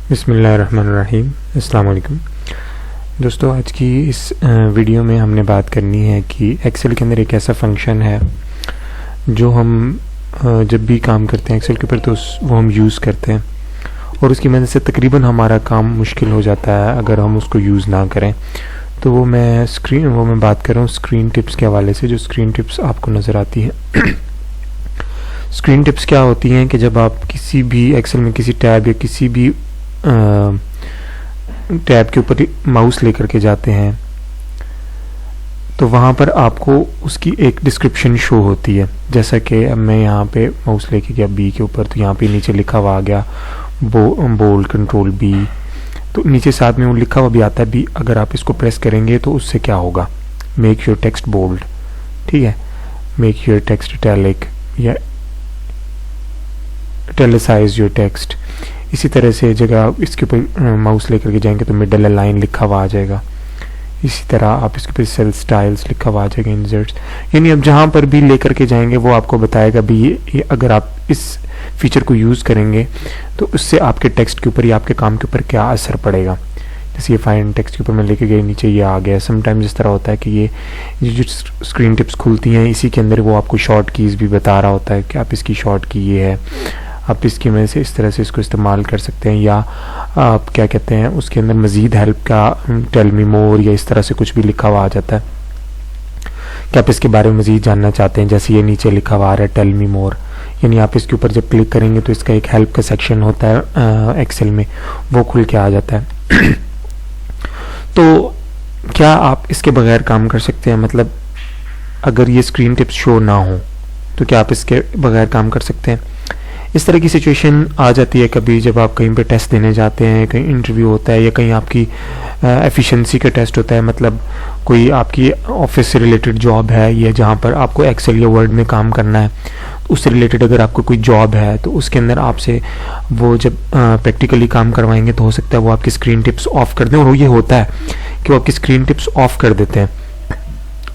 बिस्मिल्लाहिर्रहमानिर्रहीम। अस्सलाम वालेकुम दोस्तों, आज की इस वीडियो में हमने बात करनी है कि एक्सेल के अंदर एक ऐसा फंक्शन है जो हम जब भी काम करते हैं एक्सेल के ऊपर तो वो हम यूज़ करते हैं और उसकी मदद से तकरीबन हमारा काम मुश्किल हो जाता है अगर हम उसको यूज़ ना करें। तो वो मैं बात कर रहा हूँ स्क्रीन टिप्स के हवाले से। जो स्क्रीन टिप्स आपको नज़र आती हैं स्क्रीन टिप्स क्या होती हैं कि जब आप किसी भी एक्सेल में किसी टैब या किसी भी टैब के ऊपर माउस लेकर के जाते हैं तो वहाँ पर आपको उसकी एक डिस्क्रिप्शन शो होती है। जैसा कि अब मैं यहाँ पे माउस लेके गया बी के ऊपर, तो यहाँ पे नीचे लिखा हुआ आ गया बोल्ड कंट्रोल बी, तो नीचे साथ में वो लिखा हुआ भी आता है बी। अगर आप इसको प्रेस करेंगे तो उससे क्या होगा, मेक योर टेक्स्ट बोल्ड, ठीक है, मेक योर टेक्स्ट इटैलिक या इटैलिसाइज योर टेक्स्ट। इसी तरह से जगह इसके ऊपर माउस लेकर के जाएंगे तो मिडल अलाइन लिखा हुआ आ जाएगा। इसी तरह आप इसके ऊपर सेल स्टाइल्स लिखा हुआ आ जाएगा, इंसर्ट्स, यानी अब जहाँ पर भी लेकर के जाएंगे वो आपको बताएगा भी ये अगर आप इस फीचर को यूज़ करेंगे तो उससे आपके टेक्स्ट के ऊपर या आपके काम के ऊपर क्या असर पड़ेगा। जैसे ये फाइन टेक्स्ट के ऊपर मैं लेके गए, नीचे ये आ गया। समटाइम्स इस तरह होता है कि ये जो स्क्रीन टिप्स खुलती हैं इसी के अंदर वो आपको शॉर्ट कीज़ भी बता रहा होता है कि आप इसकी शॉर्ट की ये है, आप इसकी वजह से इस तरह से इसको इस्तेमाल कर सकते हैं। या आप क्या कहते हैं उसके अंदर मज़ीद हेल्प का टेल मी मोर या इस तरह से कुछ भी लिखा हुआ आ जाता है कि आप इसके बारे में मज़ीद जानना चाहते हैं। जैसे ये नीचे लिखा हुआ आ रहा है टेल मी मोर, यानी आप इसके ऊपर जब क्लिक करेंगे तो इसका एक हेल्प का सेक्शन होता है एक्सेल में, वो खुल के आ जाता है। तो क्या आप इसके बगैर काम कर सकते हैं? मतलब अगर ये स्क्रीन टिप्स शो ना हो तो क्या आप इसके बगैर काम कर सकते हैं? इस तरह की सिचुएशन आ जाती है कभी जब आप कहीं पे टेस्ट देने जाते हैं, कहीं इंटरव्यू होता है या कहीं आपकी एफिशिएंसी का टेस्ट होता है। मतलब कोई आपकी ऑफिस से रिलेटेड जॉब है या जहाँ पर आपको एक्सेल या वर्ड में काम करना है, उससे रिलेटेड अगर आपको कोई जॉब है तो उसके अंदर आपसे वो जब प्रैक्टिकली काम करवाएंगे तो हो सकता है वो आपकी स्क्रीन टिप्स ऑफ कर दें। और ये होता है कि वो आपकी स्क्रीन टिप्स ऑफ कर देते हैं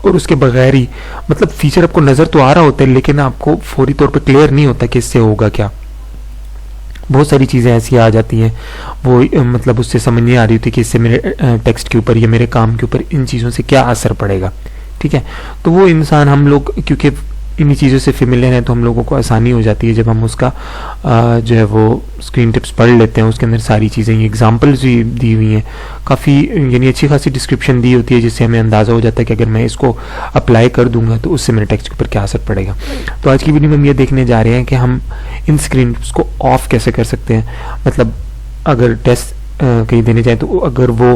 और उसके बगैर ही, मतलब फीचर आपको नज़र तो आ रहा होता है लेकिन आपको फौरी तौर पे क्लियर नहीं होता कि इससे होगा क्या। बहुत सारी चीज़ें ऐसी आ जाती हैं वो मतलब उससे समझ नहीं आ रही होती कि इससे मेरे टेक्स्ट के ऊपर या मेरे काम के ऊपर इन चीज़ों से क्या असर पड़ेगा, ठीक है। तो वो इंसान, हम लोग क्योंकि इन्हीं चीज़ों से फेमिलियर हैं तो हम लोगों को आसानी हो जाती है जब हम उसका जो है वो स्क्रीन टिप्स पढ़ लेते हैं। उसके अंदर सारी चीज़ें, एग्जांपल्स भी दी हुई हैं काफ़ी, यानी अच्छी खासी डिस्क्रिप्शन दी होती है जिससे हमें अंदाज़ा हो जाता है कि अगर मैं इसको अप्लाई कर दूंगा तो उससे मेरे टेक्स्ट के ऊपर क्या असर पड़ेगा। तो आज की वीडियो में हम ये देखने जा रहे हैं कि हम इन स्क्रीन टिप्स को ऑफ कैसे कर सकते हैं। मतलब अगर टेस्ट कहीं देने जाए तो अगर वो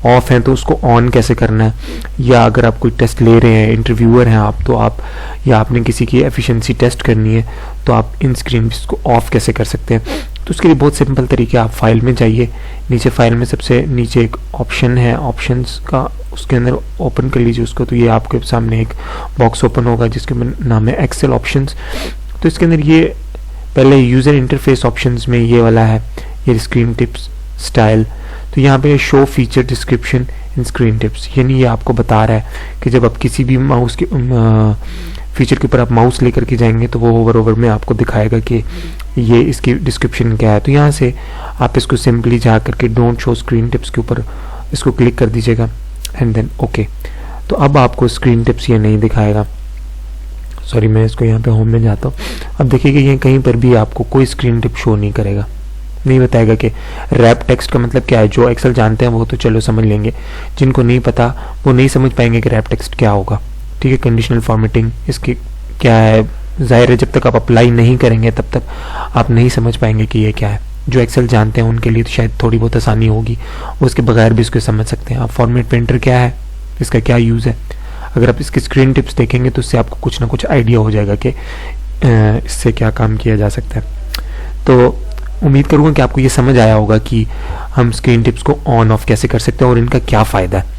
ऑफ है तो उसको ऑन कैसे करना है, या अगर आप कोई टेस्ट ले रहे हैं, इंटरव्यूअर हैं आप, तो आप या आपने किसी की एफिशिएंसी टेस्ट करनी है तो आप इन स्क्रीन को ऑफ कैसे कर सकते हैं। तो उसके लिए बहुत सिंपल तरीका, आप फाइल में जाइए, नीचे फाइल में सबसे नीचे एक ऑप्शन है ऑप्शंस का, उसके अंदर ओपन कर लीजिए उसको। तो ये आपके सामने एक बॉक्स ओपन होगा जिसके नाम है एक्सेल ऑप्शंस। तो इसके अंदर ये पहले यूज़र इंटरफेस ऑप्शंस में ये वाला है, ये स्क्रीन टिप्स स्टाइल। तो यहाँ पे show feature description in screen tips, यानी ये आपको बता रहा है कि जब आप किसी भी माउस के फीचर के ऊपर आप माउस लेकर के जाएंगे तो वो ओवर में आपको दिखाएगा कि ये इसकी डिस्क्रिप्शन क्या है। तो यहाँ से आप इसको सिंपली जा करके डोंट शो स्क्रीन टिप्स के ऊपर इसको क्लिक कर दीजिएगा एंड देन ओके। तो अब आपको स्क्रीन टिप्स ये नहीं दिखाएगा। सॉरी, मैं इसको यहाँ पे होम में जाता हूँ। अब देखिएगा ये कहीं पर भी आपको कोई स्क्रीन टिप शो नहीं करेगा, नहीं बताएगा कि रैप टेक्स्ट का मतलब क्या है। जो एक्सेल जानते हैं वो तो चलो समझ लेंगे, जिनको नहीं पता वो नहीं समझ पाएंगे कि रैप टेक्स्ट क्या होगा, ठीक है। कंडीशनल फॉर्मेटिंग इसकी क्या है, जाहिर है जब तक आप अप्लाई नहीं करेंगे तब तक आप नहीं समझ पाएंगे कि ये क्या है। जो एक्सेल जानते हैं उनके लिए तो शायद थोड़ी बहुत आसानी होगी, उसके बगैर भी इसको समझ सकते हैं आप। फॉर्मेट पेंटर क्या है, इसका क्या यूज़ है, अगर आप इसकी स्क्रीन टिप्स देखेंगे तो उससे आपको कुछ ना कुछ आइडिया हो जाएगा कि इससे क्या काम किया जा सकता है। तो उम्मीद करूँगा कि आपको ये समझ आया होगा कि हम स्क्रीन टिप्स को ऑन ऑफ कैसे कर सकते हैं और इनका क्या फ़ायदा है।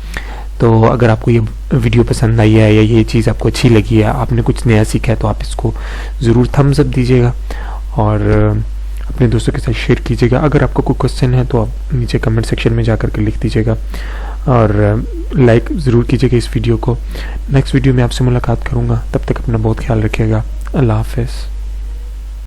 तो अगर आपको ये वीडियो पसंद आई है या ये चीज़ आपको अच्छी लगी है, आपने कुछ नया सीखा है, तो आप इसको ज़रूर थम्स अप दीजिएगा और अपने दोस्तों के साथ शेयर कीजिएगा। अगर आपको कोई क्वेश्चन है तो आप नीचे कमेंट सेक्शन में जा कर के लिख दीजिएगा और लाइक ज़रूर कीजिएगा इस वीडियो को। नेक्स्ट वीडियो में आपसे मुलाकात करूँगा, तब तक अपना बहुत ख्याल रखिएगा। अल्लाह हाफ़िज़।